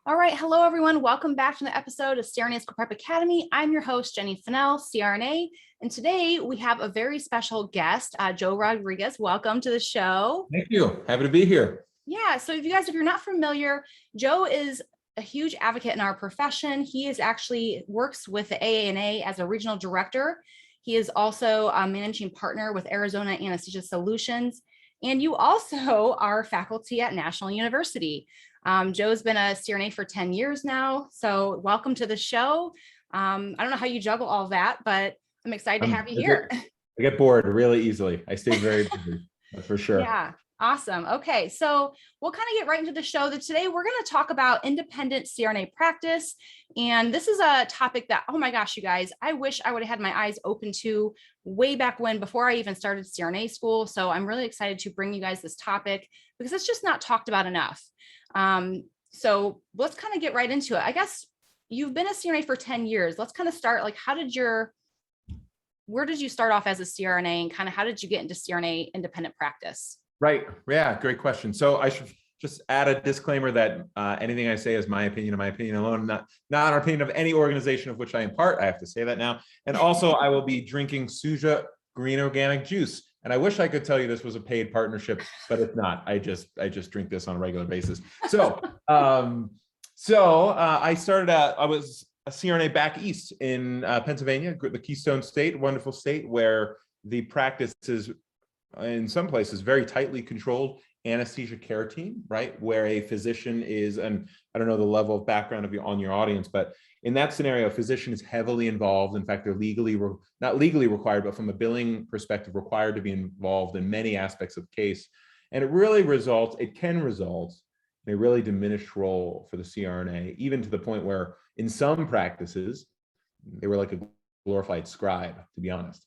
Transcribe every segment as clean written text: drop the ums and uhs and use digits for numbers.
All right. Hello, everyone. Welcome back to the episode of CRNA School Prep Academy. I'm your host, Jenny Fennell, CRNA. And today we have a very special guest, Joe Rodriguez. Welcome to the show. Thank you. Happy to be here. Yeah. So if you're not familiar, Joe is a huge advocate in our profession. He is actually works with the AANA as a regional director. He is also a managing partner with Arizona Anesthesia Solutions. And you also are faculty at National University. Joe's been a CRNA for 10 years now. So welcome to the show. I don't know how you juggle all that, but I'm excited to have you here. I get bored really easily. I stay very busy, that's for sure. Yeah, awesome. Okay, so we'll kind of get right into the show. That today we're going to talk about independent CRNA practice. And this is a topic that, oh my gosh, you guys, I wish I would have had my eyes open to way back when, before I even started CRNA school. So I'm really excited to bring you guys this topic because it's just not talked about enough. So let's kind of get right into it. I guess you've been a CRNA for 10 years. Let's kind of start, like, where did you start off as a CRNA and kind of how did you get into CRNA independent practice? Right. Yeah, great question. So I should just add a disclaimer that anything I say is my opinion and my opinion alone, not our opinion of any organization of which I am part. I have to say that now. And also I will be drinking Suja green organic juice. And I wish I could tell you this was a paid partnership, but it's not. I just drink this on a regular basis. So, I started out, I was a CRNA back east in Pennsylvania, the Keystone State, wonderful state where the practice is in some places very tightly controlled anesthesia care team, right? Where a physician is, and I don't know the level of background of on your audience, but in that scenario, a physician is heavily involved. In fact, they're not legally required, but from a billing perspective, required to be involved in many aspects of the case. And it can result in a really diminished role for the CRNA, even to the point where in some practices, they were like a glorified scribe, to be honest.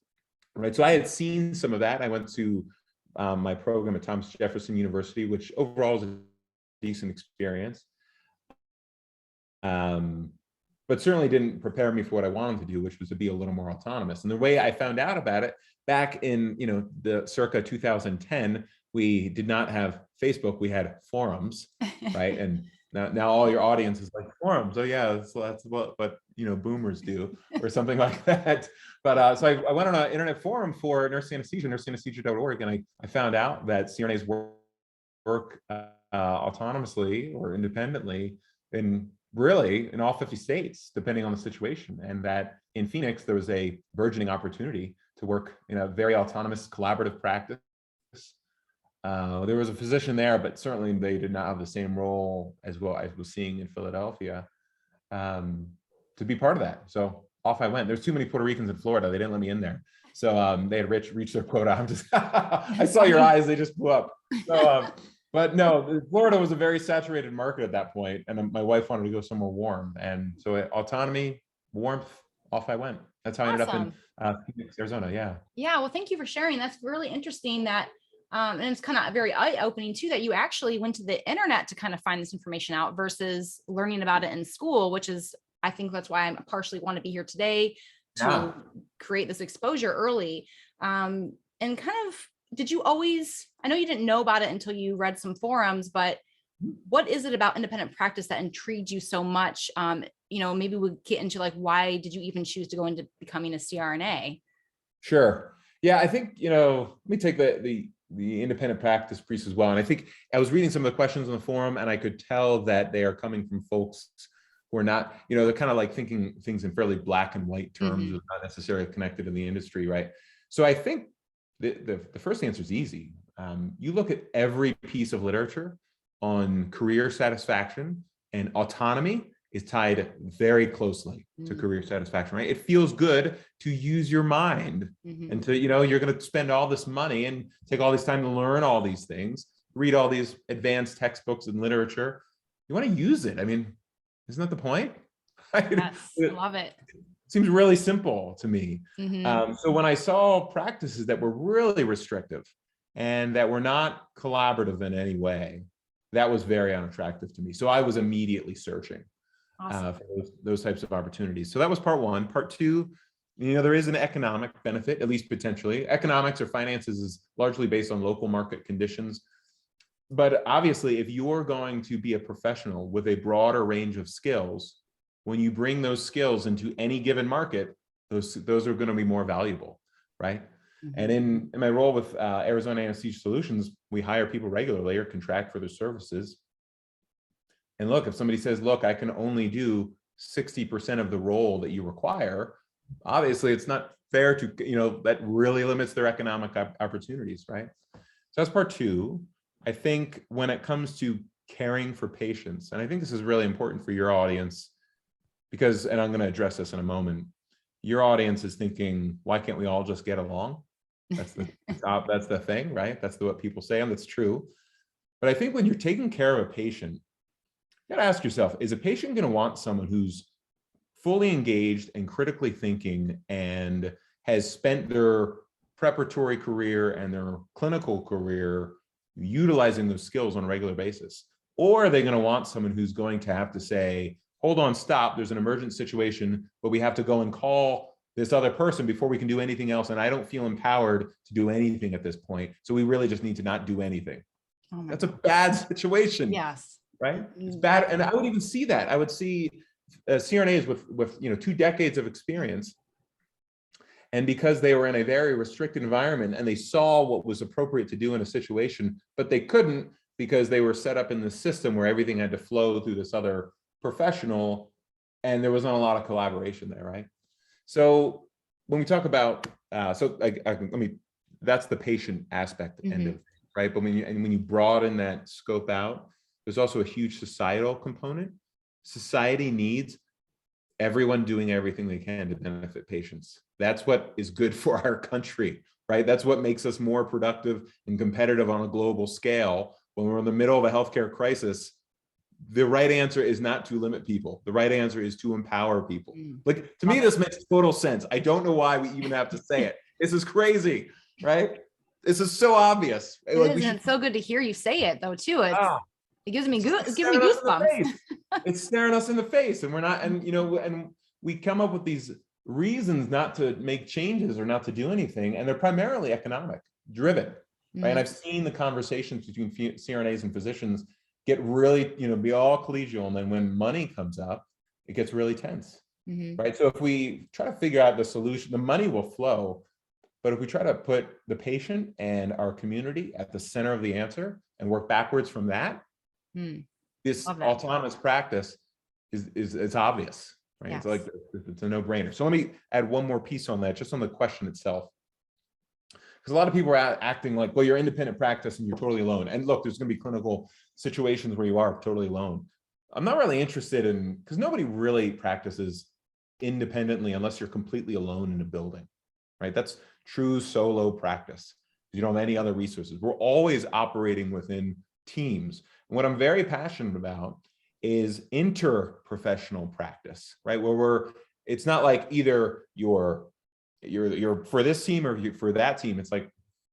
Right. So I had seen some of that. I went to my program at Thomas Jefferson University, which overall is a decent experience. But certainly didn't prepare me for what I wanted to do, which was to be a little more autonomous. And the way I found out about it back in, the circa 2010, we did not have Facebook, we had forums, right? And now all your audience is like, forums. Oh yeah, that's what boomers do or something like that. But so I went on an internet forum for nurse anesthesia, nurseanesthesia.org, and I found out that CRNAs work autonomously or independently in all 50 states, depending on the situation. And that in Phoenix, there was a burgeoning opportunity to work in a very autonomous collaborative practice. There was a physician there, but certainly they did not have the same role as what I was seeing in Philadelphia to be part of that. So off I went. There's too many Puerto Ricans in Florida. They didn't let me in there. So they had reached their quota. I'm just, I saw your eyes, they just blew up. So, but no, Florida was a very saturated market at that point, and my wife wanted to go somewhere warm. And so autonomy, warmth, off I went. That's how I ended up in Phoenix, Arizona. Yeah. Yeah. Well, thank you for sharing. That's really interesting that, and it's kind of very eye-opening too, that you actually went to the internet to kind of find this information out versus learning about it in school, which is, I think that's why I partially want to be here today to create this exposure early. And kind of, did you always, I know you didn't know about it until you read some forums, but what is it about independent practice that intrigued you so much? Maybe we'll get into like, why did you even choose to go into becoming a CRNA? Sure. Yeah, I think, let me take the independent practice piece as well. And I think I was reading some of the questions on the forum, and I could tell that they are coming from folks who are not, they're kind of like thinking things in fairly black and white terms, not necessarily connected in the industry, right? So I think the first answer is easy. You look at every piece of literature on career satisfaction, and autonomy is tied very closely to career satisfaction, right? It feels good to use your mind and to, you're going to spend all this money and take all this time to learn all these things, read all these advanced textbooks and literature. You want to use it. I mean, isn't that the point? Yes, I love it. Seems really simple to me. So when I saw practices that were really restrictive and that were not collaborative in any way, that was very unattractive to me. So I was immediately searching for those types of opportunities. So that was part one. Part two, there is an economic benefit, at least potentially. Economics or finances is largely based on local market conditions. but obviously, if you're going to be a professional with a broader range of skills, when you bring those skills into any given market, those are going to be more valuable, right? And in my role with Arizona Anesthesia Solutions, we hire people regularly or contract for their services. And look, if somebody says, look, I can only do 60% of the role that you require, obviously it's not fair to, that really limits their economic opportunities, right? So that's part two. I think when it comes to caring for patients, and I think this is really important for your audience, because, and I'm going to address this in a moment, your audience is thinking, why can't we all just get along? That's the thing, right? That's what people say, and that's true. But I think when you're taking care of a patient, you got to ask yourself, is a patient going to want someone who's fully engaged and critically thinking and has spent their preparatory career and their clinical career utilizing those skills on a regular basis? Or are they going to want someone who's going to have to say, hold on, stop, there's an emergent situation, but we have to go and call this other person before we can do anything else, and I don't feel empowered to do anything at this point, so we really just need to not do anything. That's a bad situation. Yes. Right? It's bad. And I would even see that. I would see CRNAs with 2 decades of experience. And because they were in a very restricted environment and they saw what was appropriate to do in a situation, but they couldn't because they were set up in the system where everything had to flow through this other professional, and there wasn't a lot of collaboration there, right? So when we talk about, that's the patient aspect end of it, right? But when you broaden that scope out, there's also a huge societal component. Society needs everyone doing everything they can to benefit patients. That's what is good for our country, right? That's what makes us more productive and competitive on a global scale. When we're in the middle of a healthcare crisis, the right answer is not to limit people. The right answer is to empower people. Like, to me, this makes total sense. I don't know why we even have to say it. This is crazy, right? This is so obvious. It's so good to hear you say it, though, too. It gives me goosebumps. It's staring us in the face, and we're not, and we come up with these reasons not to make changes or not to do anything, and they're primarily economic driven, right? And I've seen the conversations between CRNAs and physicians get really, be all collegial, and then when money comes up, it gets really tense, right? So if we try to figure out the solution, the money will flow, but if we try to put the patient and our community at the center of the answer and work backwards from that, this autonomous practice is obvious, right? Yes. It's like, it's a no-brainer. So let me add one more piece on that, just on the question itself. Because a lot of people are acting like, well, you're independent practice and you're totally alone. And look, there's going to be clinical situations where you are totally alone. I'm not really interested in, because nobody really practices independently unless you're completely alone in a building, right? That's true solo practice. You don't have any other resources. We're always operating within teams. And what I'm very passionate about is interprofessional practice, right? Where it's not like either you're for this team or you're for that team. It's like,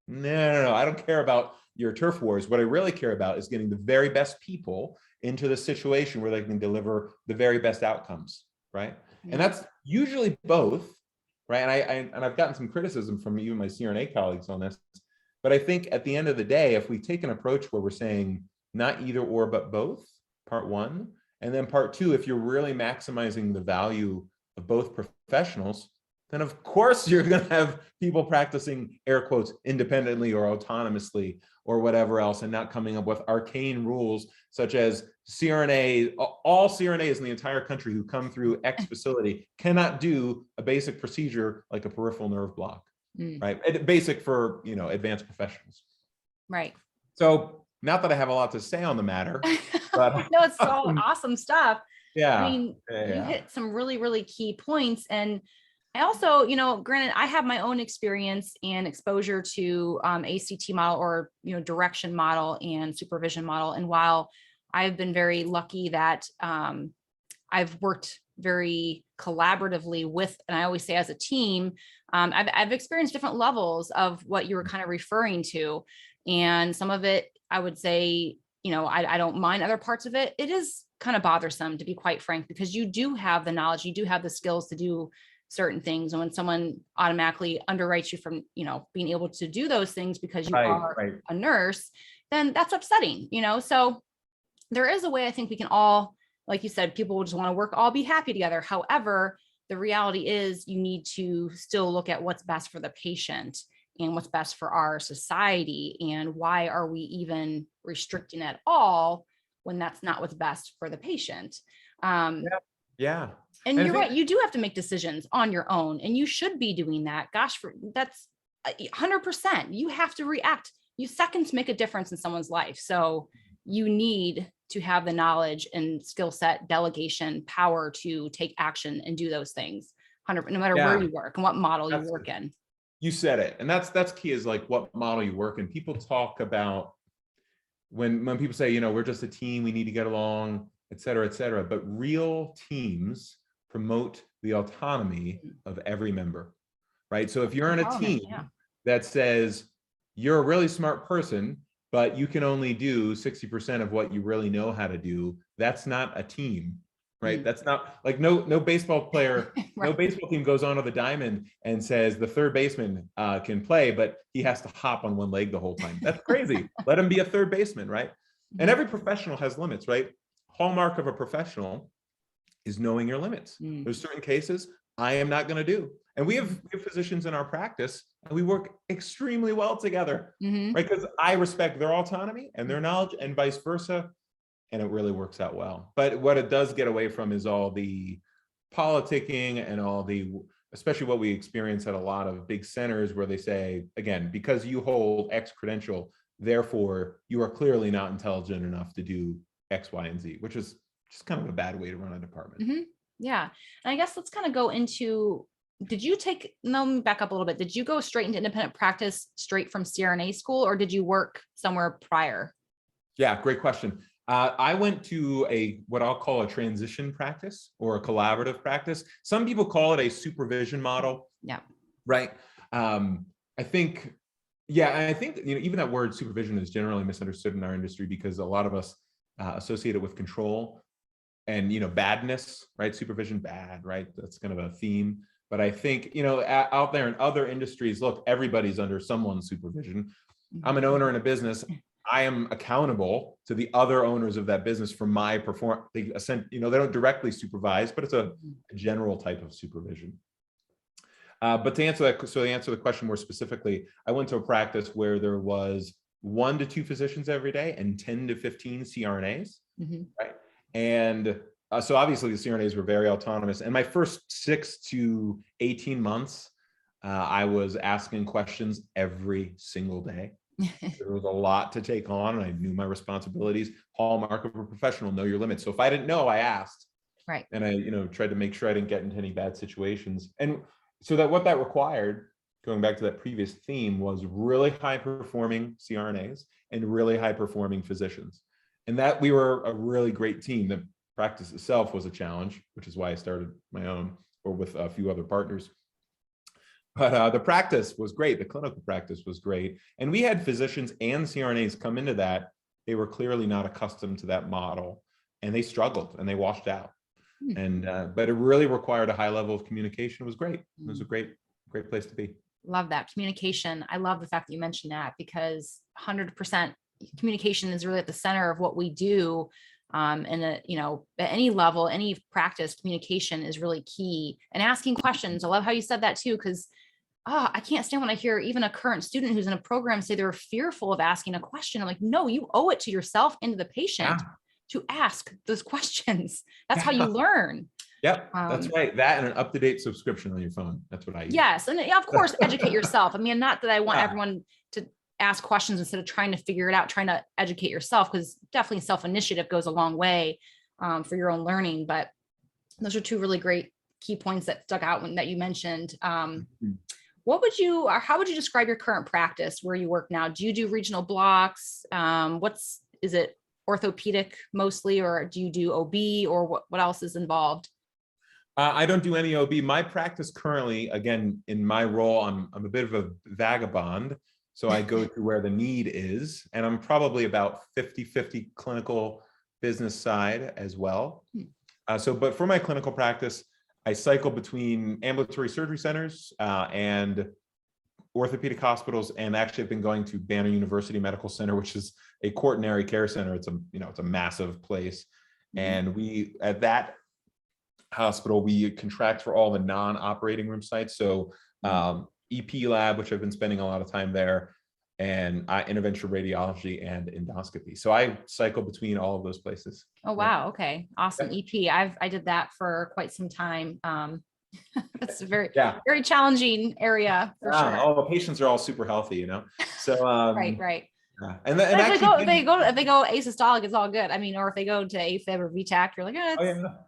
no, I don't care about your turf wars. What I really care about is getting the very best people into the situation where they can deliver the very best outcomes, right? And that's usually both, right? And I've gotten some criticism from even my CRNA colleagues on this, but I think at the end of the day, if we take an approach where we're saying not either or, but both, part one, and then part two, if you're really maximizing the value of both professionals, then of course you're going to have people practicing, air quotes, independently or autonomously or whatever else, and not coming up with arcane rules such as all CRNAs in the entire country who come through X facility cannot do a basic procedure like a peripheral nerve block, right? Basic for, advanced professionals. Right. So not that I have a lot to say on the matter, but No, it's all awesome stuff. yeah. I mean, you hit some really, really key points. And I also, granted, I have my own experience and exposure to ACT model or, direction model and supervision model. And while I've been very lucky that I've worked very collaboratively with, and I always say as a team, I've experienced different levels of what you were kind of referring to. And some of it, I would say, I don't mind. Other parts of it, it is kind of bothersome, to be quite frank, because you do have the knowledge, you do have the skills to do certain things. And when someone automatically underwrites you from, being able to do those things because you are a nurse, then that's upsetting, So there is a way I think we can all, like you said, people will just want to work, all be happy together. However, the reality is you need to still look at what's best for the patient and what's best for our society. And why are we even restricting at all when that's not what's best for the patient? Yeah. And you're right, you do have to make decisions on your own, and you should be doing that. Gosh, that's 100%. You have to react. Seconds make a difference in someone's life. So you need to have the knowledge and skill set, delegation, power to take action and do those things. No matter where you work and what model you work in. You said it, and that's key, is like what model you work in. People talk about when people say, we're just a team, we need to get along, et cetera, but real teams promote the autonomy of every member, right? So if you're in a team that says you're a really smart person, but you can only do 60% of what you really know how to do, that's not a team, right? That's not like no baseball player, no baseball team goes onto the diamond and says the third baseman can play, but he has to hop on one leg the whole time. That's crazy. Let him be a third baseman, right? And every professional has limits, right? Hallmark of a professional is knowing your limits. There's certain cases I am not going to do. And we have physicians in our practice, and we work extremely well together, right? Because I respect their autonomy and their knowledge, and vice versa. And it really works out well. But what it does get away from is all the politicking and all the, especially what we experience at a lot of big centers where they say, again, because you hold X credential, therefore you are clearly not intelligent enough to do X, Y, and Z, which is just kind of a bad way to run a department. Yeah. And I guess let's kind of go into, let me back up a little bit. Did you go straight into independent practice straight from CRNA school, or did you work somewhere prior? Yeah, great question. I went to what I'll call a transition practice or a collaborative practice. Some people call it a supervision model. Yeah. Right. I think even that word supervision is generally misunderstood in our industry because a lot of us associate it with control and badness, right? Supervision, bad, right? That's kind of a theme. But I think out there in other industries, look, everybody's under someone's supervision. I'm an owner in a business. I am accountable to the other owners of that business for my performance. They don't directly supervise, but it's a general type of supervision. But to answer the question more specifically, I went to a practice where there was 1 to 2 physicians every day and 10 to 15 CRNAs, right? And so obviously the CRNAs were very autonomous. And my first 6 to 18 months, I was asking questions every single day. There was a lot to take on, and I knew my responsibilities. Hallmark of a professional, know your limits. So if I didn't know, I asked. Right. And I, tried to make sure I didn't get into any bad situations. And so what that required, going back to that previous theme, was really high performing CRNAs and really high performing physicians. And that we were a really great team. The practice itself was a challenge, which is why I started my own, or with a few other partners. But the practice was great. The clinical practice was great. And we had physicians and CRNAs come into that. They were clearly not accustomed to that model, and they struggled and they washed out. And but it really required a high level of communication. It was great. It was a great place to be. Love that communication. I love the fact that you mentioned that, because 100% communication is really at the center of what we do. And at any level, any practice, communication is really key. And asking questions. I love how you said that too, because I can't stand when I hear even a current student who's in a program say they're fearful of asking a question. I'm like, no, you owe it to yourself and to the patient to ask those questions. That's how you learn. Yep, that's right. That and an up-to-date subscription on your phone. That's what I use. Yes, and of course, educate yourself. I mean, not that I want everyone to ask questions instead of trying to figure it out, trying to educate yourself, because definitely self-initiative goes a long way for your own learning. But those are 2 really great key points that stuck out that you mentioned. How would you describe your current practice where you work now? Do you do regional blocks? Is it orthopedic mostly, or do you do OB, or what else is involved? I don't do any OB. My practice currently, again, in my role, I'm a bit of a vagabond. So I go to where the need is, and I'm probably about 50-50 clinical business side as well. But for my clinical practice, I cycle between ambulatory surgery centers and orthopedic hospitals, and actually have been going to Banner University Medical Center, which is a quaternary care center. It's a massive place. And we, at that hospital, we contract for all the non-operating room sites. So EP lab, which I've been spending a lot of time there, and interventional radiology and endoscopy. So I cycle between all of those places. Oh, wow. Okay. Awesome. EP. I did that for quite some time. It's a very challenging area for sure. All the patients are all super healthy, So right. Yeah. And if they go asystolic, it's all good. I mean, or if they go to AFib or VTAC, you're like,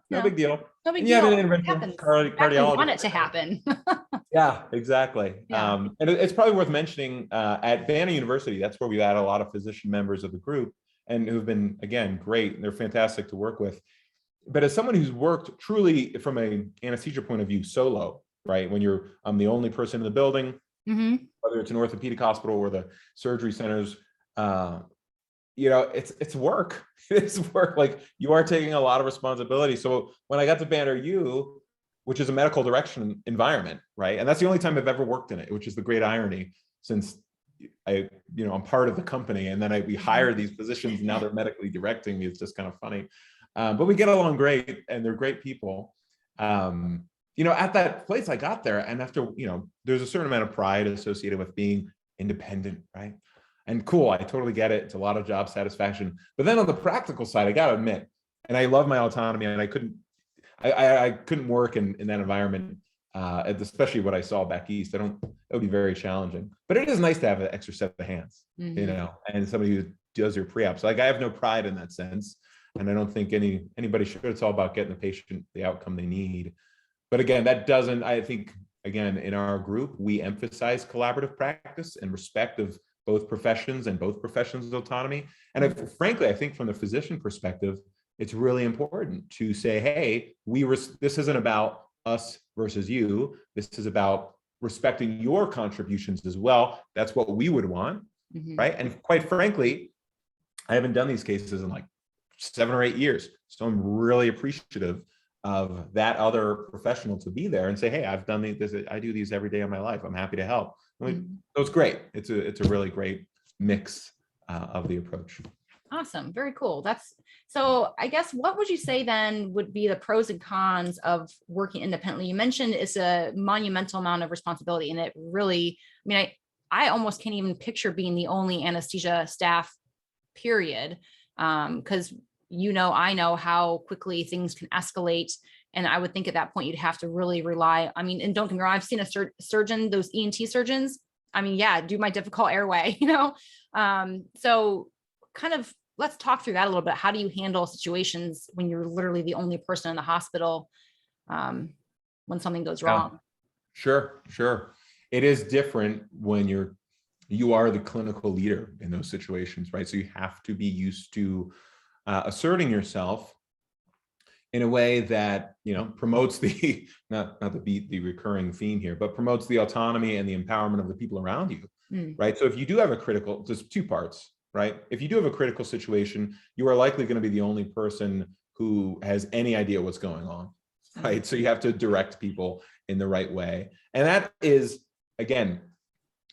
no big deal. No big deal. deal. You have an interventional cardiologist. You want it to happen. Yeah, exactly. Yeah. And it's probably worth mentioning at Banner University, that's where we've had a lot of physician members of the group and who've been, again, great. They're fantastic to work with. But as someone who's worked truly from an anesthesia point of view, solo, right? When I'm the only person in the building, whether it's an orthopedic hospital or the surgery centers, it's work. It's work. Like, you are taking a lot of responsibility. So when I got to Banner U, which is a medical direction environment, right? And that's the only time I've ever worked in it, which is the great irony, since I'm part of the company, and then we hire these positions, and now they're medically directing me. It's just kind of funny. But we get along great, and they're great people. At that place I got there, and after, there's a certain amount of pride associated with being independent, right? And cool, I totally get it. It's a lot of job satisfaction. But then on the practical side, I got to admit, and I love my autonomy, and I couldn't work in that environment, especially what I saw back east. It would be very challenging. But it is nice to have an extra set of hands, and somebody who does your pre-ops. Like, I have no pride in that sense, and I don't think anybody should. It's all about getting the patient the outcome they need. But again, I think, again, in our group, we emphasize collaborative practice and respect of both professions and both professions' autonomy. And frankly, I think from the physician perspective, it's really important to say, hey, this isn't about us versus you. This is about respecting your contributions as well. That's what we would want, right? And quite frankly, I haven't done these cases in like 7 or 8 years. So I'm really appreciative of that other professional to be there and say, hey, I've done this. I do these every day of my life. I'm happy to help. So it's great. It's a really great mix of the approach. Awesome. Very cool. So I guess, what would you say then would be the pros and cons of working independently? You mentioned it's a monumental amount of responsibility, and it really, I almost can't even picture being the only anesthesia staff, period. Because I know how quickly things can escalate. And I would think at that point, you'd have to really rely. And don't get me wrong, I've seen a surgeon, those ENT surgeons, do my difficult airway, so kind of, let's talk through that a little bit. How do you handle situations when you're literally the only person in the hospital when something goes wrong? Sure. It is different when you are the clinical leader in those situations, right? So you have to be used to asserting yourself in a way that promotes the not to beat the recurring theme here, but promotes the autonomy and the empowerment of the people around you, right? So if you do have there's 2 parts, right? If you do have a critical situation, you are likely going to be the only person who has any idea what's going on, right? So you have to direct people in the right way. And that is, again,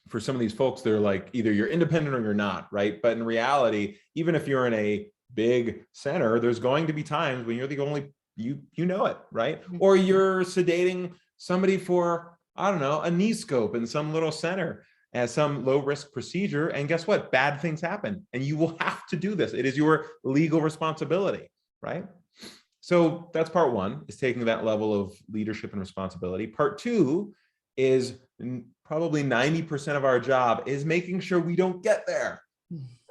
for some of these folks, they're like, either you're independent or you're not, right? But in reality, even if you're in a big center, there's going to be times when you're the only, you know it, right? Or you're sedating somebody for, I don't know, a knee scope in some little center as some low risk procedure. And guess what? Bad things happen, and you will have to do this. It is your legal responsibility, right? So that's part 1, is taking that level of leadership and responsibility. Part 2 is probably 90% of our job is making sure we don't get there,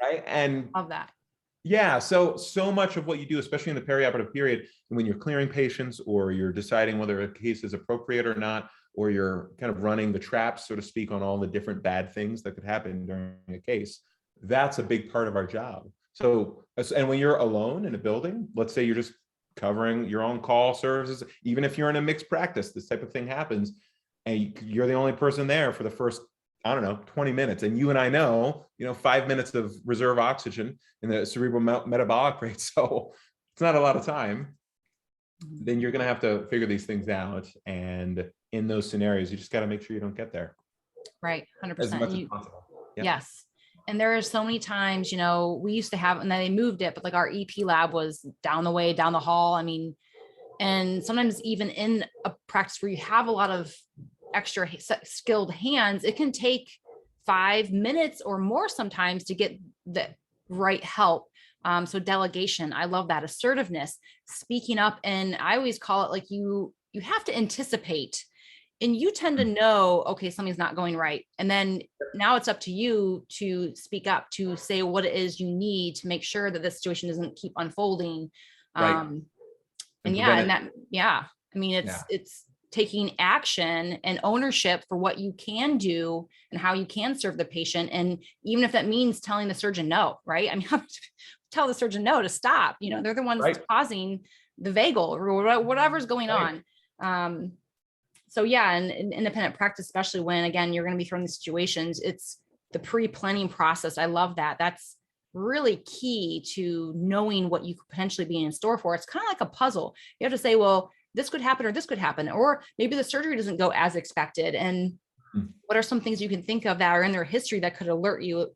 right? And love that. Yeah, so much of what you do, especially in the perioperative period, when you're clearing patients or you're deciding whether a case is appropriate or not, or you're kind of running the traps, so to speak, on all the different bad things that could happen during a case, that's a big part of our job. So, and when you're alone in a building, let's say you're just covering your own call services, even if you're in a mixed practice, this type of thing happens, and you're the only person there for the first, 20 minutes. And you and I know, 5 minutes of reserve oxygen in the cerebral metabolic rate. So it's not a lot of time. Then you're going to have to figure these things out. And in those scenarios, you just got to make sure you don't get there. Right. as 100%. much as possible. Yeah. Yes. And there are so many times, we used to have, and then they moved it, but like our EP lab was down the way, down the hall. I mean, and sometimes even in a practice where you have a lot of extra skilled hands, it can take 5 minutes or more sometimes to get the right help. So delegation, I love that. Assertiveness, speaking up. And I always call it like you have to anticipate, and you tend to know, okay, something's not going right. And then now it's up to you to speak up, to say what it is you need to make sure that the situation doesn't keep unfolding. Right. And I mean, it's taking action and ownership for what you can do and how you can serve the patient. And even if that means telling the surgeon no, right? I mean, tell the surgeon no to stop, they're the ones causing the vagal or whatever's going on. So yeah, and in independent practice, especially when, again, you're going to be thrown in situations, it's the pre-planning process. I love that. That's really key to knowing what you could potentially be in store for. It's kind of like a puzzle. You have to say, well, this could happen or this could happen, or maybe the surgery doesn't go as expected. And what are some things you can think of that are in their history that could alert you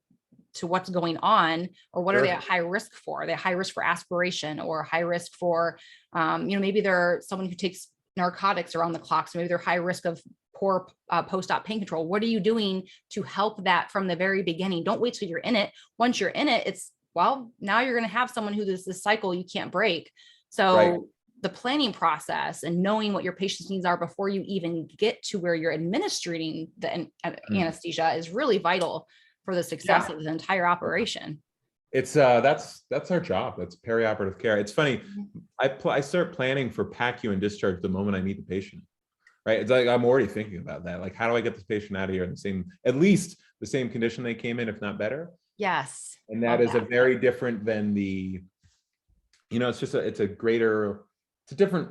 to what's going on, or what are they at high risk for? Are they high risk for aspiration, or high risk for, maybe they're someone who takes narcotics around the clock. So maybe they're high risk of poor post-op pain control. What are you doing to help that from the very beginning? Don't wait till you're in it. Once you're in it, now you're going to have someone who there's this cycle you can't break. So the planning process and knowing what your patient's needs are before you even get to where you're administering the anesthesia is really vital for the success of the entire operation. It's that's our job. That's perioperative care. It's funny. I start planning for PACU and discharge the moment I meet the patient. Right. It's like I'm already thinking about that. Like, how do I get this patient out of here in at least the same condition they came in, if not better? Yes. And that is a very different than it's just it's a different,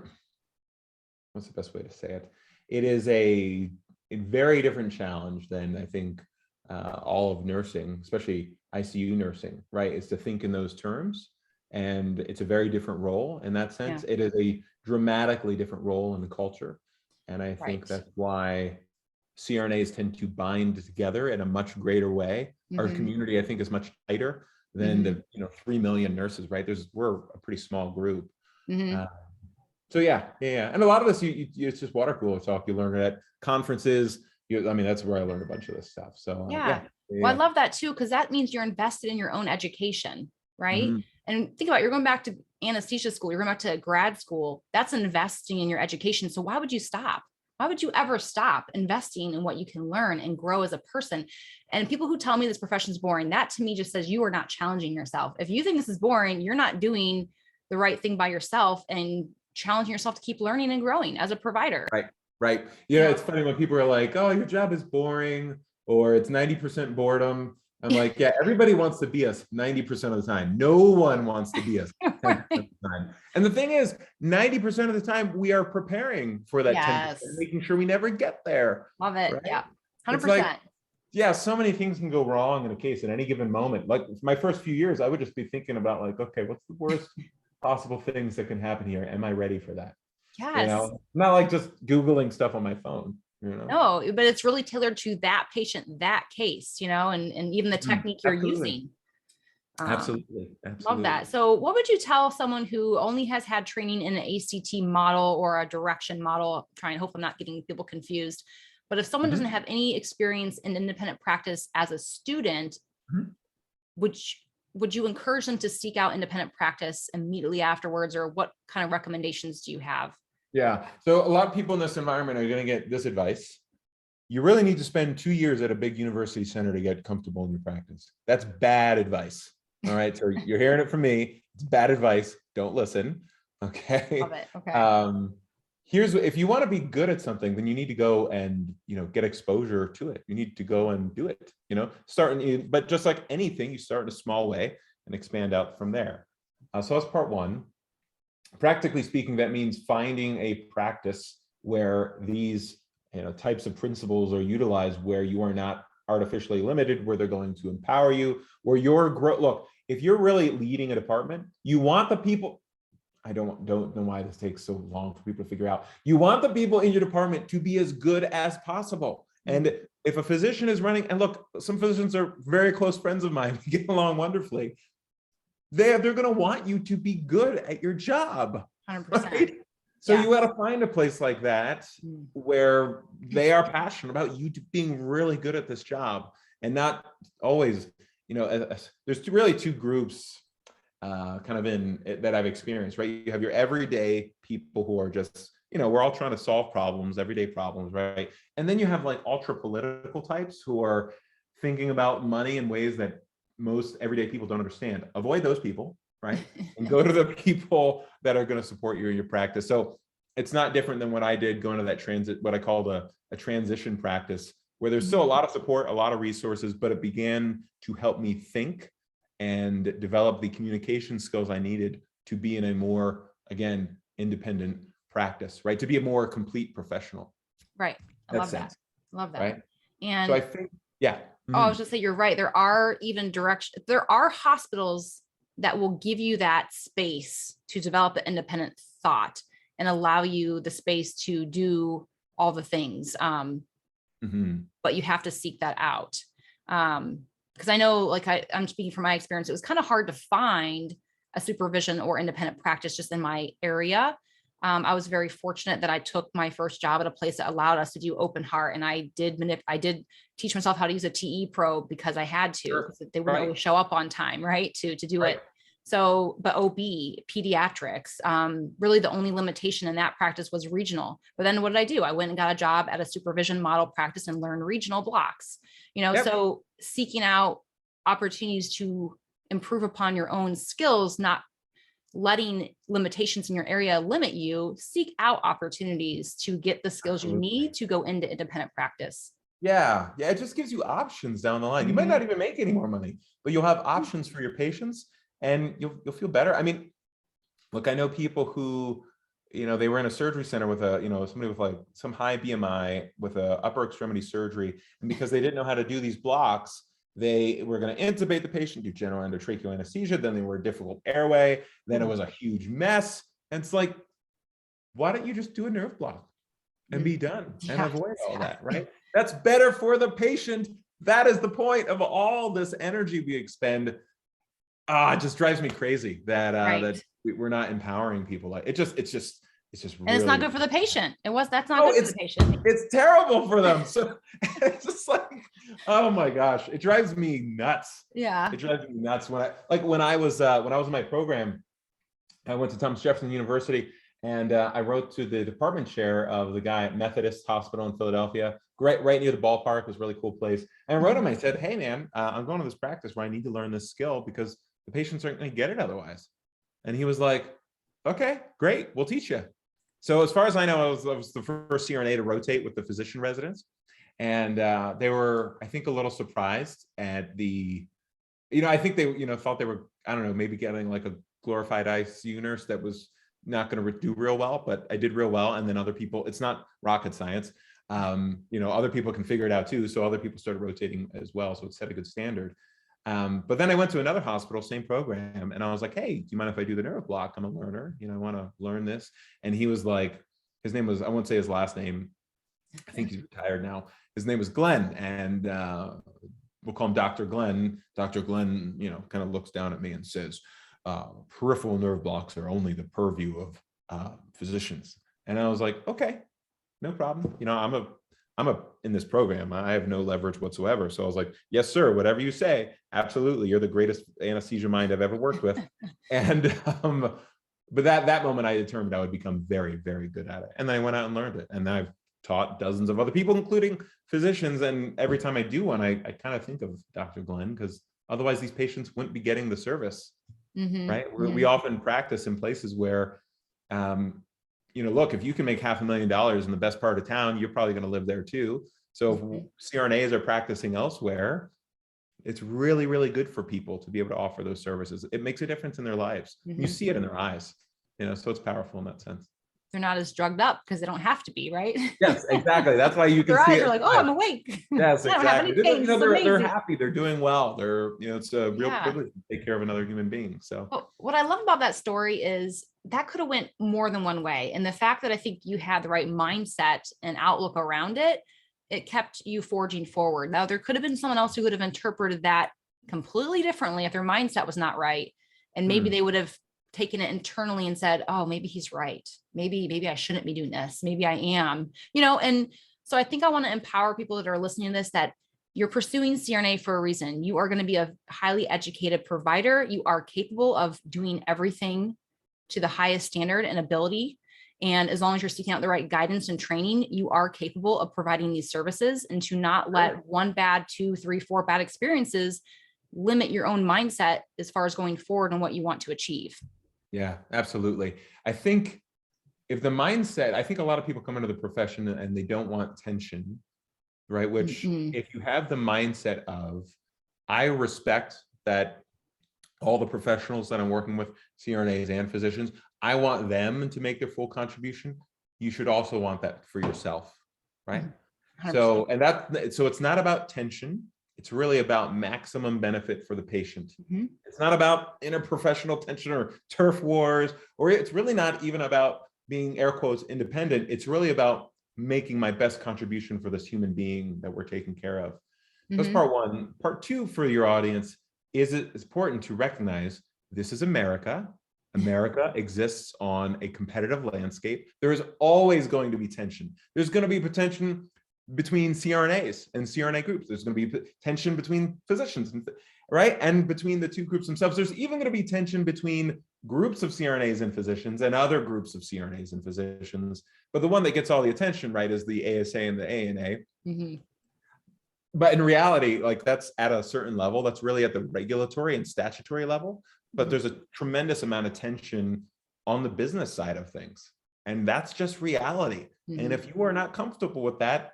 what's the best way to say it? It is a very different challenge than I think all of nursing, especially ICU nursing, right? Is to think in those terms. And it's a very different role in that sense. It is a dramatically different role in the culture. And I think that's why CRNAs tend to bind together in a much greater way. Our community, I think, is much tighter than the 3 million nurses, right? We're a pretty small group. So yeah. And a lot of this, it's just water cooler talk. You learn it at conferences. That's where I learned a bunch of this stuff. So Well, I love that too, because that means you're invested in your own education, right? And think about it, you're going back to anesthesia school, you're going back to grad school. That's investing in your education. So why would you stop? Why would you ever stop investing in what you can learn and grow as a person? And people who tell me this profession is boring, that to me just says you are not challenging yourself. If you think this is boring, you're not doing the right thing by yourself and challenging yourself to keep learning and growing as a provider. Right. It's funny when people are like, oh, your job is boring, or it's 90% boredom. I'm like, yeah, everybody wants to be us 90% of the time. No one wants to be us 10% of the time. And the thing is, 90% of the time, we are preparing for that 10%, making sure we never get there. Love it. Right? Yeah. 100%. Like, so many things can go wrong in a case at any given moment. Like my first few years, I would just be thinking about like, okay, what's the worst possible things that can happen here? Am I ready for that? Yes. Not like just Googling stuff on my phone. No, but it's really tailored to that patient, that case, and even the technique you're using. Absolutely. Love that. So what would you tell someone who only has had training in an ACT model or a direction model? Hope I'm not getting people confused. But if someone doesn't have any experience in independent practice as a student, would you encourage them to seek out independent practice immediately afterwards, or what kind of recommendations do you have? Yeah. So a lot of people in this environment are going to get this advice. You really need to spend 2 years at a big university center to get comfortable in your practice. That's bad advice. All right. So you're hearing it from me. It's bad advice. Don't listen. Okay. Love it. Okay. If you want to be good at something, then you need to go and, get exposure to it. You need to go and do it, but just like anything, you start in a small way and expand out from there. So that's part one. Practically speaking, that means finding a practice where these types of principles are utilized, where you are not artificially limited, where they're going to empower you, where look, if you're really leading a department, you want the people, I don't know why this takes so long for people to figure out. You want the people in your department to be as good as possible. And if a physician is running, and look, some physicians are very close friends of mine, we get along wonderfully. They're going to want you to be good at your job. 100%. Right? So Yeah. you got to find a place like that where they are passionate about you being really good at this job, and not always, there's really two groups kind of in that I've experienced, right? You have your everyday people who are just, we're all trying to solve problems, everyday problems, right? And then you have like ultra political types who are thinking about money in ways that most everyday people don't understand. Avoid those people, right? And go to the people that are going to support you in your practice. So it's not different than what I did going to that what I called a transition practice, where there's still a lot of support, a lot of resources, but it began to help me think and develop the communication skills I needed to be in a more, again, independent practice, right? To be a more complete professional. Right. I love that. Love that. Right. And so I think, yeah. Oh, I was just saying, you're right. There are even there are hospitals that will give you that space to develop an independent thought and allow you the space to do all the things. But you have to seek that out. Because I know, like I'm speaking from my experience, it was kind of hard to find a supervision or independent practice just in my area. I was very fortunate that I took my first job at a place that allowed us to do open heart. And I did teach myself how to use a TE probe because I had to, because they wouldn't always show up on time, right? To do it. So, but OB, pediatrics, really the only limitation in that practice was regional. But then what did I do? I went and got a job at a supervision model practice and learned regional blocks, so seeking out opportunities to improve upon your own skills, not letting limitations in your area limit you. Seek out opportunities to get the skills you need to go into independent practice. Yeah. It just gives you options down the line. You might not even make any more money, but you'll have options for your patients and you'll feel better. I mean, look, I know people who, they were in a surgery center with somebody with like some high BMI with a upper extremity surgery. And because they didn't know how to do these blocks, they were going to intubate the patient, do general endotracheal anesthesia. Then they were a difficult airway. Then it was a huge mess. And it's like, why don't you just do a nerve block and be done and avoid all that, right? That's better for the patient. That is the point of all this energy we expend. It just drives me crazy that that we're not empowering people. Like it's just really, and it's not good for the patient. That's not good for the patient. It's terrible for them. So it's just like, oh my gosh, it drives me nuts. Yeah. It drives me nuts when I was in my program, I went to Thomas Jefferson University and I wrote to the department chair of the guy at Methodist Hospital in Philadelphia, right near the ballpark. It was a really cool place. And I wrote him, I said, hey man, I'm going to this practice where I need to learn this skill because the patients aren't going to get it otherwise. And he was like, okay, great, we'll teach you. So as far as I know, I was the first CRNA to rotate with the physician residents. And they were, I think, a little surprised at I think they, thought they were, I don't know, maybe getting like a glorified ICU nurse that was not going to do real well, but I did real well. And then other people, it's not rocket science. Other people can figure it out too. So other people started rotating as well. So it set a good standard. But then I went to another hospital, same program. And I was like, hey, do you mind if I do the nerve block? I'm a learner, I want to learn this. And he was like, his name was, I won't say his last name. I think he's retired now. His name was Glenn. And we'll call him Dr. Glenn. Dr. Glenn, kind of looks down at me and says, peripheral nerve blocks are only the purview of physicians. And I was like, okay, no problem. I'm in this program. I have no leverage whatsoever. So I was like, yes, sir, whatever you say. Absolutely. You're the greatest anesthesia mind I've ever worked with. And, but that moment I determined I would become very, very good at it. And then I went out and learned it. And then I've taught dozens of other people, including physicians. And every time I do one, I kind of think of Dr. Glenn, because otherwise these patients wouldn't be getting the service, right? We often practice in places where, look, if you can make $500,000 in the best part of town, you're probably going to live there too. So if CRNAs are practicing elsewhere, it's really, really good for people to be able to offer those services. It makes a difference in their lives. You see it in their eyes, so it's powerful in that sense. They're not as drugged up because they don't have to be, right? Yes, exactly. That's why you can their see eyes it. are like, oh, I'm awake. Yes, exactly. They're happy. They're doing well. It's a real privilege to take care of another human being. So what I love about that story is that could have went more than one way. And the fact that I think you had the right mindset and outlook around it, it kept you forging forward. Now, there could have been someone else who would have interpreted that completely differently if their mindset was not right. And maybe they would have taken it internally and said, oh, maybe he's right. Maybe I shouldn't be doing this. Maybe I am, and so I think I want to empower people that are listening to this, that you're pursuing CRNA for a reason. You are going to be a highly educated provider. You are capable of doing everything to the highest standard and ability. And as long as you're seeking out the right guidance and training, you are capable of providing these services, and to not let one bad, 2, 3, 4 bad experiences limit your own mindset as far as going forward and what you want to achieve. Yeah, absolutely. I think if the mindset, I think a lot of people come into the profession and they don't want tension, right? Which if you have the mindset of, I respect that all the professionals that I'm working with, CRNAs and physicians, I want them to make their full contribution. You should also want that for yourself, right? 100%. So it's not about tension. It's really about maximum benefit for the patient. It's not about interprofessional tension or turf wars, or it's really not even about being, air quotes, independent. It's really about making my best contribution for this human being that we're taking care of. That's part one. Part two, for your audience, is it's important to recognize this is America. America exists on a competitive landscape. There is always going to be tension. There's going to be tension between CRNAs and CRNA groups. There's going to be tension between physicians, right? And between the two groups themselves. There's even going to be tension between groups of CRNAs and physicians and other groups of CRNAs and physicians. But the one that gets all the attention, right, is the ASA and the ANA. But in reality, like, that's at a certain level. That's really at the regulatory and statutory level. But there's a tremendous amount of tension on the business side of things. And that's just reality. And if you are not comfortable with that,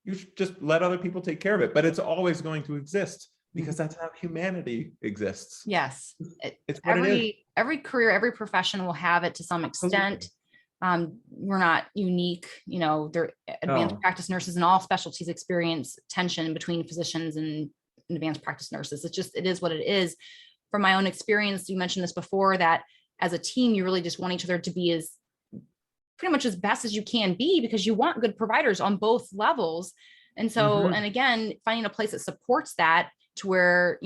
you should just let other people take care of it. But it's always going to exist, because that's how humanity exists. Yes. It's what it is. Every career, every profession will have it to some extent. We're not unique. They're advanced practice nurses and all specialties experience tension between physicians and advanced practice nurses. It is what it is. From my own experience, you mentioned this before, that as a team, you really just want each other to be pretty much as best as you can be, because you want good providers on both levels. And so, and again, finding a place that supports that, to where,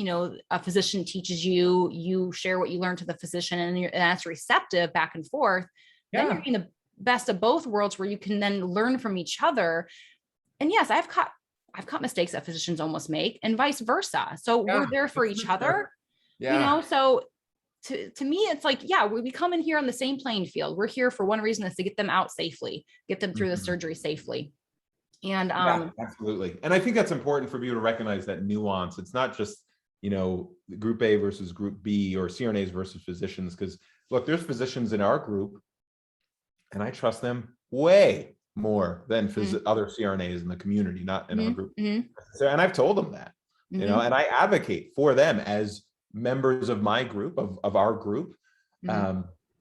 a physician teaches you, you share what you learned to the physician, and that's receptive back and forth. Then you're getting the best of both worlds, where you can then learn from each other. And yes, I've caught mistakes that physicians almost make, and vice versa. So we're there for each other, so to me, it's like, we come in here on the same playing field. We're here for one reason, is to get them out safely, get them through the surgery safely. And absolutely. And I think that's important for people to recognize that nuance. It's not just, group A versus group B, or CRNAs versus physicians. Because look, there's physicians in our group, and I trust them way more than other CRNAs in the community, not in our group. And I've told them that, and I advocate for them as members of my group, of our group,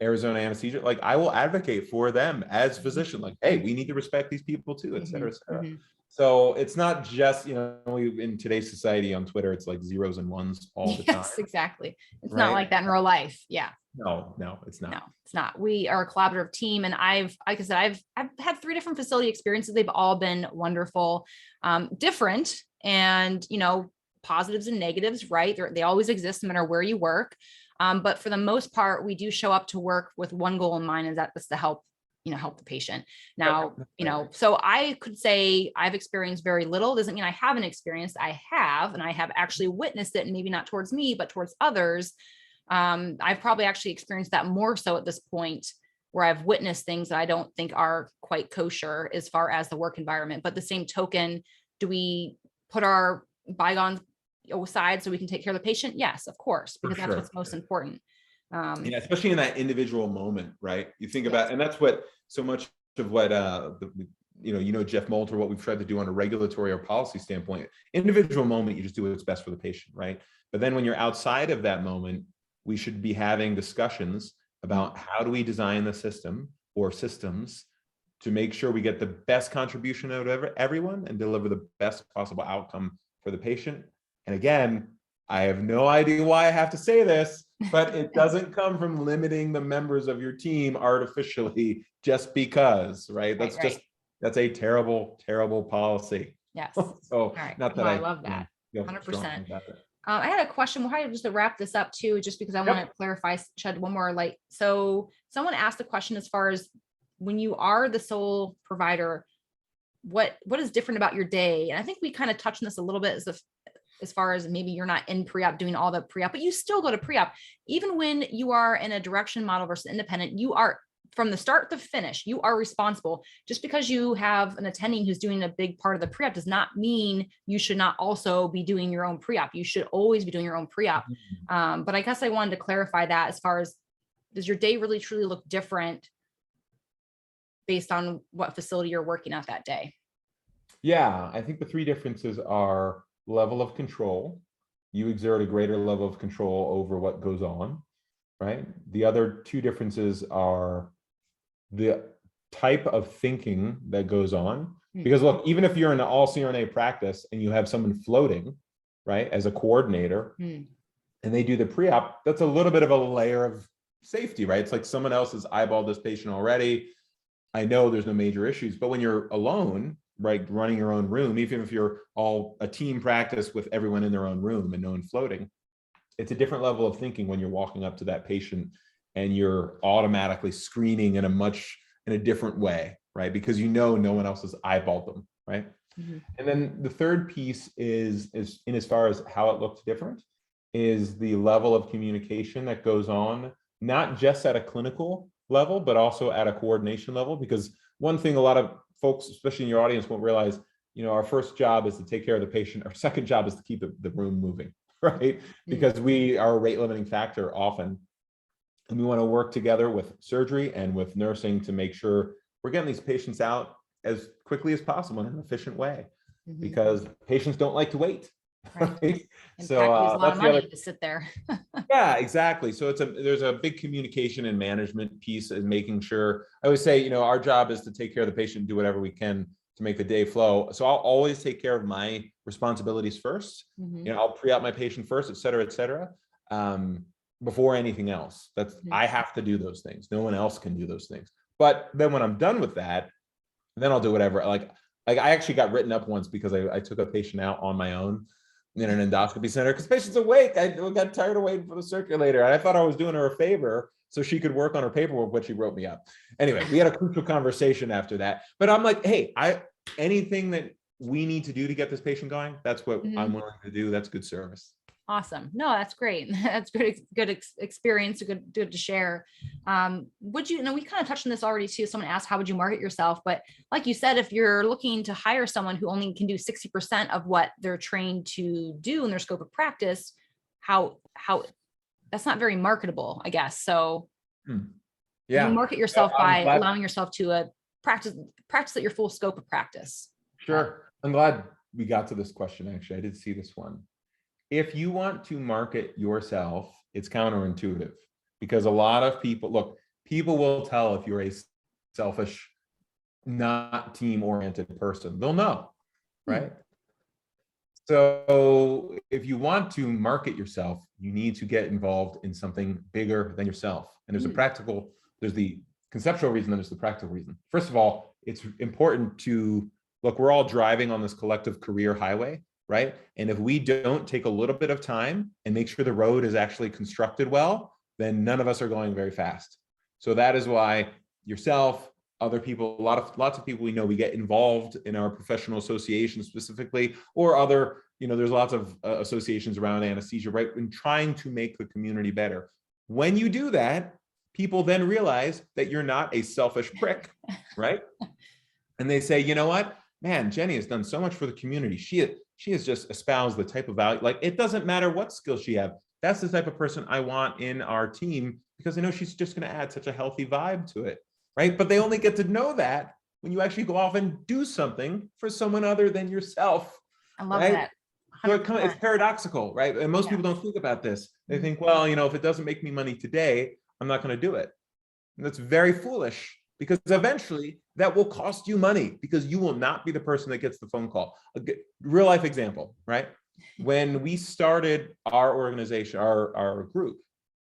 Arizona Anesthesia. Like, I will advocate for them as physician, like, hey, we need to respect these people too, et cetera, et cetera. So it's not just, in today's society on Twitter, it's like zeros and ones all the time. Yes, exactly. It's not like that in real life. Yeah. No, it's not. No, it's not. We are a collaborative team. And like I said, I've had 3 different facility experiences. They've all been wonderful, different, and, positives and negatives, right? They always exist no matter where you work. But for the most part, we do show up to work with one goal in mind, and that's to help the patient. Now, so I could say I've experienced very little. Doesn't mean I haven't experienced. I have, and I have actually witnessed it, and maybe not towards me, but towards others. I've probably actually experienced that more so at this point, where I've witnessed things that I don't think are quite kosher as far as the work environment. But the same token, do we put our bygones aside so we can take care of the patient? Yes, of course, because that's what's most important. Especially in that individual moment, right? You think about, and that's what so much of what Jeff Moulter, what we've tried to do on a regulatory or policy standpoint. Individual moment, you just do what's best for the patient, right? But then when you're outside of that moment, we should be having discussions about how do we design the system or systems to make sure we get the best contribution out of everyone and deliver the best possible outcome for the patient. And again, I have no idea why I have to say this, but it doesn't come from limiting the members of your team artificially just because, right? That's a terrible, terrible policy. Yes. So All right. not that No, I I love that. feel 100%. strongly about it. I had a question. We'll probably just to wrap this up too, just because I Yep. want to clarify, shed one more light. So someone asked the question as far as when you are the sole provider, what is different about your day? And I think we kind of touched on this a little bit as far as maybe you're not in pre-op doing all the pre-op, but you still go to pre-op. Even when you are in a direction model versus independent, you are from the start to finish, you are responsible. Just because you have an attending who's doing a big part of the pre-op does not mean you should not also be doing your own pre-op. You should always be doing your own pre-op. But I guess I wanted to clarify that as far as, does your day really truly look different based on what facility you're working at that day? Yeah, I think the three differences are level of control. You exert a greater level of control over what goes on, right? The other two differences are the type of thinking that goes on. Because look, even if you're in an all CRNA practice and you have someone floating, right, as a coordinator, and they do the pre-op, that's a little bit of a layer of safety, right? It's like someone else has eyeballed this patient already. I know there's no major issues, but when you're alone, right, running your own room, even if you're all a team practice with everyone in their own room and no one floating, it's a different level of thinking when you're walking up to that patient and you're automatically screening in a different way, right? Because you know no one else has eyeballed them, right? And then the third piece is in as far as how it looks different, is the level of communication that goes on, not just at a clinical level, but also at a coordination level. Because one thing a lot of folks, especially in your audience, won't realize, our first job is to take care of the patient. Our second job is to keep the room moving, right? Because we are a rate limiting factor often. And we want to work together with surgery and with nursing to make sure we're getting these patients out as quickly as possible in an efficient way, because patients don't like to wait. Right? And So practice a lot that's of the money other. to sit there. Yeah, exactly. So there's a big communication and management piece in making sure. I always say, our job is to take care of the patient and do whatever we can to make the day flow. So I'll always take care of my responsibilities first. I'll pre-op my patient first, et cetera, before anything else. I have to do those things. No one else can do those things. But then when I'm done with that, then I'll do whatever. Like I actually got written up once because I took a patient out on my own in an endoscopy center because patient's awake. I got tired of waiting for the circulator. And I thought I was doing her a favor so she could work on her paperwork, but she wrote me up. Anyway, we had a crucial conversation after that. But I'm like, hey, anything that we need to do to get this patient going, that's what I'm willing to do. That's good service. Awesome. No, that's great. That's good experience. Good to share. Would you, we kind of touched on this already too. Someone asked, how would you market yourself? But like you said, if you're looking to hire someone who only can do 60% of what they're trained to do in their scope of practice, how that's not very marketable, I guess. So yeah, you market yourself by allowing yourself to practice at your full scope of practice. Sure. I'm glad we got to this question. Actually, I did see this one. If you want to market yourself, it's counterintuitive because a lot of people will tell if you're a selfish, not team-oriented person. They'll know, right? So if you want to market yourself, you need to get involved in something bigger than yourself. And there's the conceptual reason, and there's the practical reason. First of all, it's important to look, we're all driving on this collective career highway, right? And if we don't take a little bit of time and make sure the road is actually constructed well, then none of us are going very fast. So that is why yourself, other people, lots of people we know, we get involved in our professional associations specifically, or other, there's lots of associations around anesthesia, right? In trying to make the community better. When you do that, people then realize that you're not a selfish prick, right? And they say, you know what, man, Jenny has done so much for the community. She has just espoused the type of value. Like, it doesn't matter what skills she has. That's the type of person I want in our team because I know she's just going to add such a healthy vibe to it, right? But they only get to know that when you actually go off and do something for someone other than yourself. I love right? that. So it's paradoxical, right? And most people don't think about this. They think, well, if it doesn't make me money today, I'm not going to do it. And that's very foolish. Because eventually that will cost you money because you will not be the person that gets the phone call. A real life example, right? When we started our organization, our group,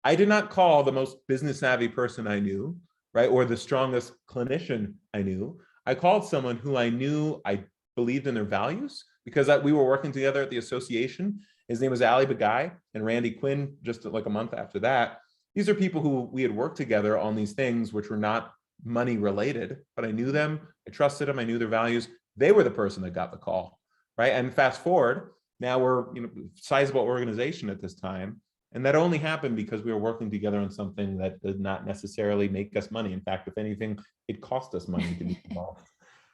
I did not call the most business savvy person I knew, right? Or the strongest clinician I knew. I called someone who I knew I believed in their values, because we were working together at the association. His name was Ali Bagai and Randy Quinn, just like a month after that. These are people who we had worked together on these things, which were not money related, but I knew them, I trusted them, I knew their values. They were the person that got the call, right? And fast forward, now we're, you know, sizable organization at this time. And that only happened because we were working together on something that did not necessarily make us money. In fact, if anything, it cost us money to be involved.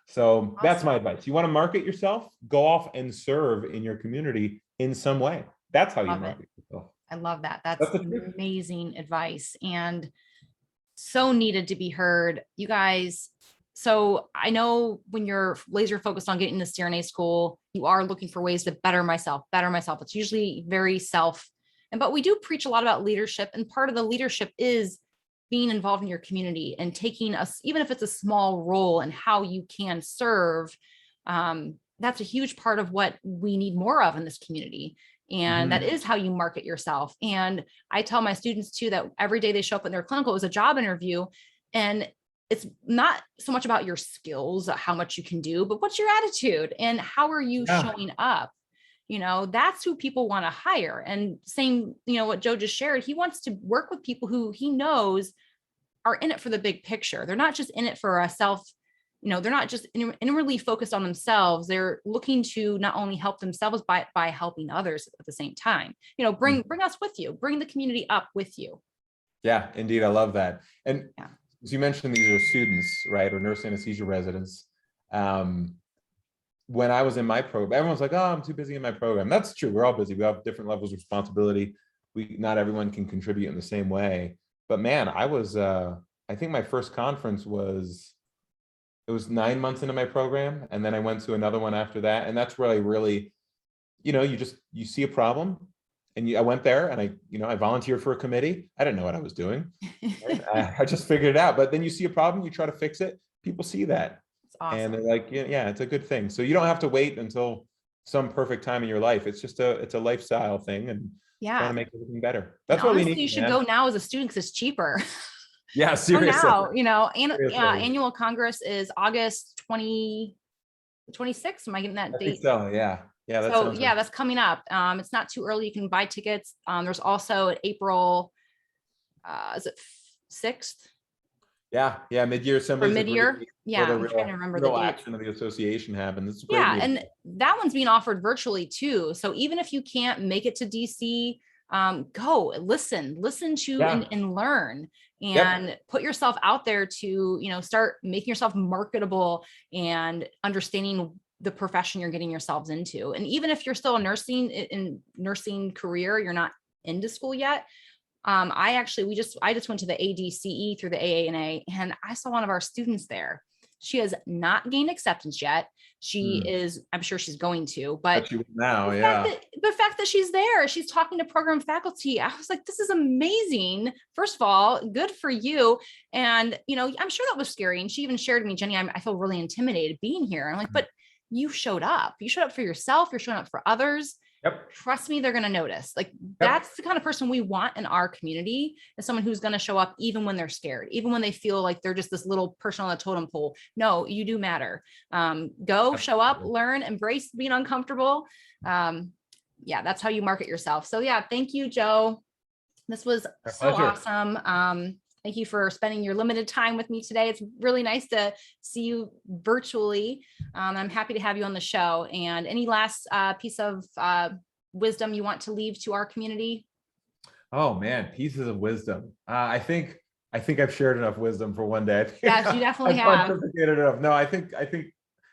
So that's my advice. You want to market yourself, go off and serve in your community in some way. That's how you market yourself. I love that. That's amazing advice and so needed to be heard. You guys, so I know when you're laser focused on getting to CRNA school, you are looking for ways to better myself. It's usually very but we do preach a lot about leadership, and part of the leadership is being involved in your community and taking us, even if it's a small role, and how you can serve. That's a huge part of what we need more of in this community. And that is how you market yourself. And I tell my students too, that every day they show up in their clinical, it was a job interview, and it's not so much about your skills, how much you can do, but what's your attitude and how are you showing up? You know, that's who people want to hire. And same, you know, what Joe just shared, he wants to work with people who he knows are in it for the big picture. They're not just in it for a self, you know, they're not just inwardly focused on themselves. They're looking to not only help themselves by helping others at the same time. You know, bring us with you, bring the community up with you. Yeah, indeed. I love that. And as you mentioned, these are students, right? Or nurse anesthesia residents. When I was in my program, everyone's like, oh, I'm too busy in my program. That's true. We're all busy. We have different levels of responsibility. Not everyone can contribute in the same way. But man, I was, I think my first conference it was 9 months into my program. And then I went to another one after that. And that's where I really, you know, you see a problem. And I went there and I volunteered for a committee. I didn't know what I was doing. I just figured it out. But then you see a problem, you try to fix it. People see that. Awesome. And they're like, yeah, it's a good thing. So you don't have to wait until some perfect time in your life. It's just it's a lifestyle thing, and trying to make everything better. That's what we need. You should go now as a student because it's cheaper. Yeah, seriously. Now, you know, annual Congress is August 26th. Am I getting that date? I think so, yeah. Yeah. So yeah, that's coming up. It's not too early. You can buy tickets. There's also April, is it 6th? Yeah, mid-year assembly. Mid-year, I'm trying to remember the date. Action of the association happens. It's a great meeting. And that one's being offered virtually too. So even if you can't make it to DC, go listen to and learn and put yourself out there to, you know, start making yourself marketable and understanding the profession you're getting yourselves into. And even if you're still in nursing career, you're not into school yet. I just went to the ADCE through the AANA, and I saw one of our students there. She has not gained acceptance yet. She is, I'm sure she's going to, but now, the fact that she's there, she's talking to program faculty. I was like, this is amazing. First of all, good for you. And, you know, I'm sure that was scary. And she even shared with me, Jenny, I feel really intimidated being here. I'm like, but you showed up for yourself. You're showing up for others. Yep. Trust me, they're going to notice. Like, that's the kind of person we want in our community, is someone who's going to show up even when they're scared, even when they feel like they're just this little person on the totem pole. No, you do matter. Go show up, learn, embrace being uncomfortable. That's how you market yourself. So yeah, thank you, Joe. This was so awesome. Thank you for spending your limited time with me today. It's really nice to see you virtually. I'm happy to have you on the show. And any last piece of wisdom you want to leave to our community? Oh man, pieces of wisdom. I think I've shared enough wisdom for one day. Yes, you definitely have. Enough. No, I think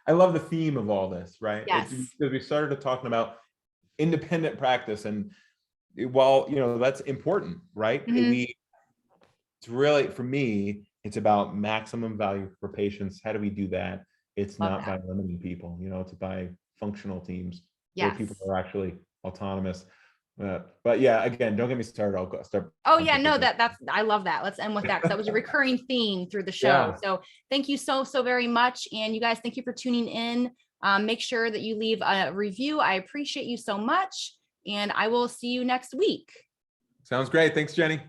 I love the theme of all this, right? Yes. Because we started talking about independent practice, and while, you know, that's important, right? It's really, for me, it's about maximum value for patients. How do we do that? It's not by limiting people, you know, it's by functional teams where people are actually autonomous. But yeah, again, don't get me started. I'll start. Oh yeah, no, I love that. Let's end with that, because that was a recurring theme through the show. Yeah. So thank you so very much. And you guys, thank you for tuning in. Make sure that you leave a review. I appreciate you so much. And I will see you next week. Sounds great. Thanks, Jenny.